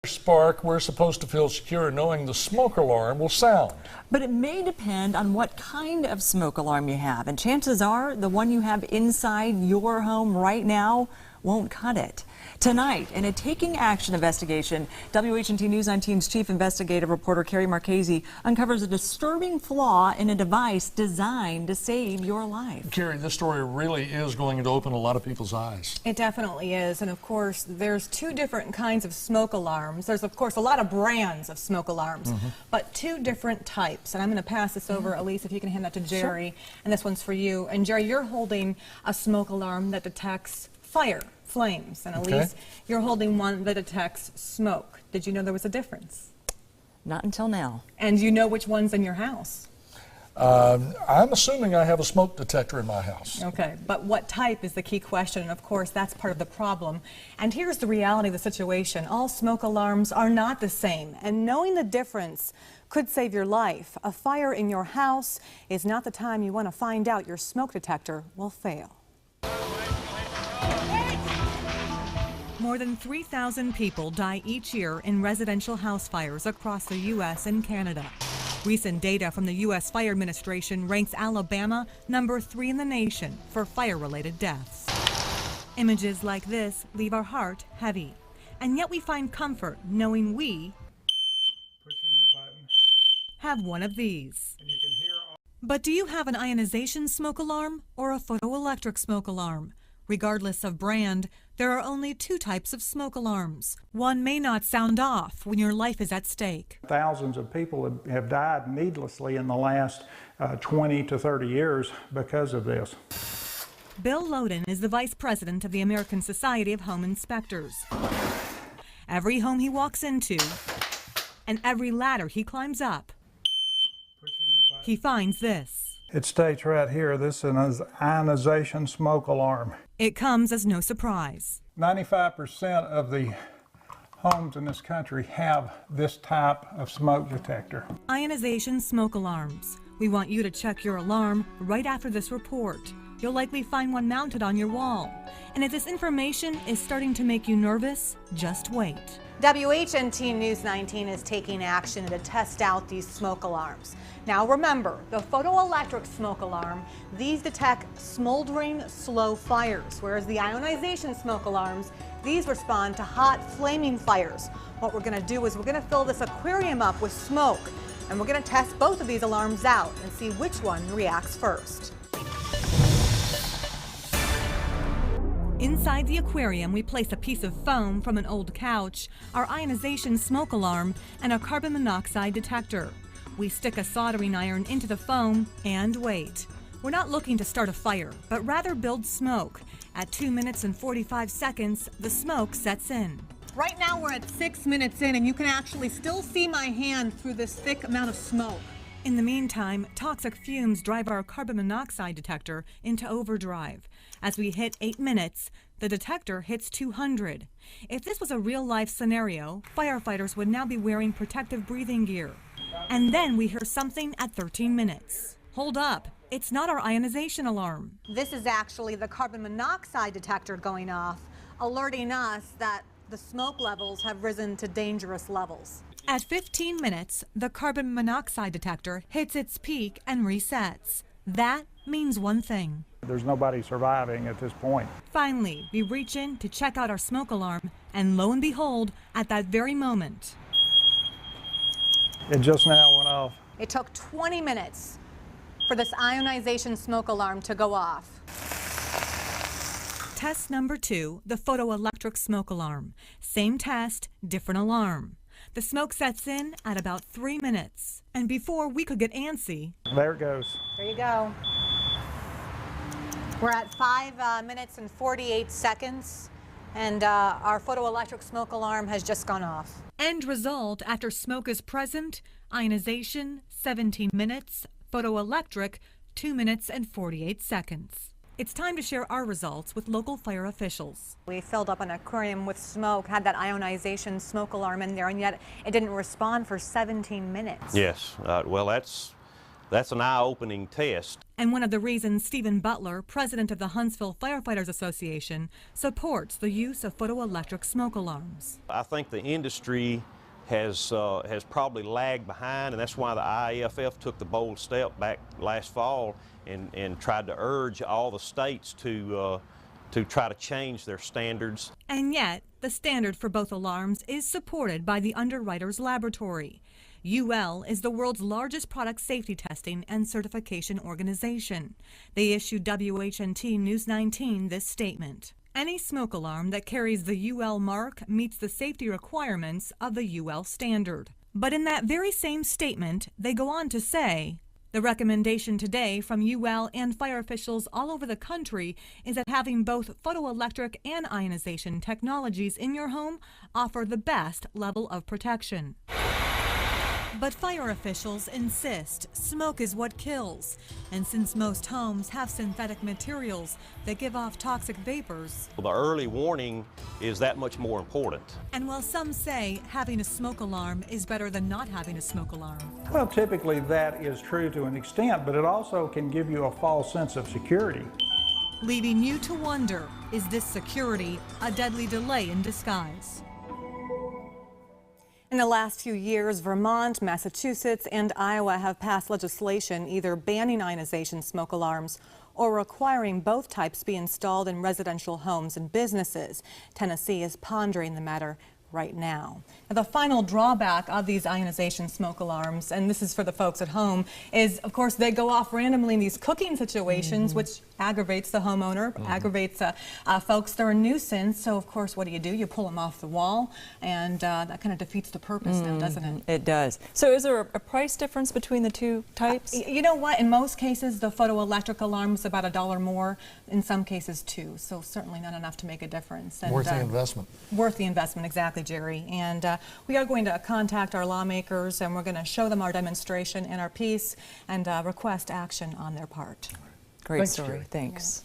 spark, we're supposed to feel secure knowing the smoke alarm will sound. But it may depend on what kind of smoke alarm you have, and chances are the one you have inside your home right now won't cut it. Tonight, in a Taking Action investigation, WHNT News 19's chief investigative reporter Carrie Marchese uncovers a disturbing flaw in a device designed to save your life. Carrie, this story really is going to open a lot of people's eyes. It definitely is, and of course, there's two different kinds of smoke alarms. There's, of course, a lot of brands of smoke alarms, but two different types. And I'm going to pass this over, Elise, if you can hand that to Jerry, and this one's for you. And Jerry, you're holding a smoke alarm that detects fire. Flames. And Elise, you're holding one that detects smoke. Did you know there was a difference? Not until now. And you know which one's in your house? I'm assuming I have a smoke detector in my house. Okay, but what type is the key question, and of course that's part of the problem. And here's the reality of the situation. All smoke alarms are not the same, and knowing the difference could save your life. A fire in your house is not the time you want to find out your smoke detector will fail. More than 3,000 people die each year in residential house fires across the U.S. and Canada. Recent data from the U.S. Fire Administration ranks Alabama number 3 in the nation for fire-related deaths. Images like this leave our heart heavy, and yet we find comfort knowing we have one of these. But do you have an ionization smoke alarm or a photoelectric smoke alarm? Regardless of brand, there are only 2 types of smoke alarms. One may not sound off when your life is at stake. Thousands of people have died needlessly in the last 20 to 30 years because of this. Bill Loden is the vice president of the American Society of Home Inspectors. Every home he walks into and every ladder he climbs up, he finds this. It states right here, this is an ionization smoke alarm. It comes as no surprise. 95% of the homes in this country have this type of smoke detector. Ionization smoke alarms. We want you to check your alarm right after this report. You'll likely find one mounted on your wall. And if this information is starting to make you nervous, just wait. WHNT News 19 is taking action to test out these smoke alarms. Now remember, the photoelectric smoke alarm, these detect smoldering, slow fires, whereas the ionization smoke alarms, these respond to hot, flaming fires. What we're going to do is we're going to fill this aquarium up with smoke, and we're going to test both of these alarms out and see which one reacts first. Inside the aquarium, we place a piece of foam from an old couch, our ionization smoke alarm, and a carbon monoxide detector. We stick a soldering iron into the foam and wait. We're not looking to start a fire, but rather build smoke. At 2 minutes and 45 seconds, the smoke sets in. Right now we're at 6 minutes in, and you can actually still see my hand through this thick amount of smoke. In the meantime, toxic fumes drive our carbon monoxide detector into overdrive. As we hit 8 minutes, the detector hits 200. If this was a real-life scenario, firefighters would now be wearing protective breathing gear. And then we hear something at 13 minutes. Hold up, it's not our ionization alarm. This is actually the carbon monoxide detector going off, alerting us that the smoke levels have risen to dangerous levels. At 15 minutes, the carbon monoxide detector hits its peak and resets. That means one thing. There's nobody surviving at this point. Finally, we reach in to check out our smoke alarm, and lo and behold, at that very moment, It just now went off. it took 20 minutes for this ionization smoke alarm to go off. Test number 2, the photoelectric smoke alarm. Same test, different alarm. The smoke sets in at about 3 minutes. And before we could get antsy, There it goes. there you go. We're at 5 minutes and 48 seconds, and our photoelectric smoke alarm has just gone off. End result, after smoke is present, ionization, 17 minutes, photoelectric, 2 minutes and 48 seconds. It's time to share our results with local fire officials. We filled up an aquarium with smoke, had that ionization smoke alarm in there, and yet it didn't respond for 17 minutes. Yes, well, that's That's an eye-opening test. And one of the reasons Stephen Butler, president of the Huntsville Firefighters Association, supports the use of photoelectric smoke alarms. I think the industry has probably lagged behind, and that's why the IAFF took the bold step back last fall and tried to urge all the states to try to change their standards. And yet, the standard for both alarms is supported by the Underwriters Laboratory. UL is the world's largest product safety testing and certification organization. They issued WHNT News 19 this statement. Any smoke alarm that carries the UL mark meets the safety requirements of the UL standard. But in that very same statement, they go on to say, the recommendation today from UL and fire officials all over the country is that having both photoelectric and ionization technologies in your home offer the best level of protection. But fire officials insist smoke is what kills. And since most homes have synthetic materials that give off toxic vapors, The early warning is that much more important. and while some say having a smoke alarm is better than not having a smoke alarm, Well, typically that is true to an extent, but it also can give you a false sense of security. leaving you to wonder, is this security a deadly delay in disguise? In the last few years, Vermont, Massachusetts, and Iowa have passed legislation either banning ionization smoke alarms or requiring both types be installed in residential homes and businesses. Tennessee is pondering the matter right now. Now, the final drawback of these ionization smoke alarms, and this is for the folks at home, is of course they go off randomly in these cooking situations, which aggravates the homeowner, aggravates folks. They're a nuisance, so of course what do? You pull them off the wall, and that kind of defeats the purpose now, doesn't it? It does. So is there a price difference between the two types? You know what? In most cases, the photoelectric alarm is about $1 more. In some cases, $2. So certainly not enough to make a difference. And, Worth the investment. Worth the investment, exactly, Jerry. And we are going to contact our lawmakers, and we're going to show them our demonstration and our piece, and request action on their part. Great Thanks, story. Jerry. Thanks.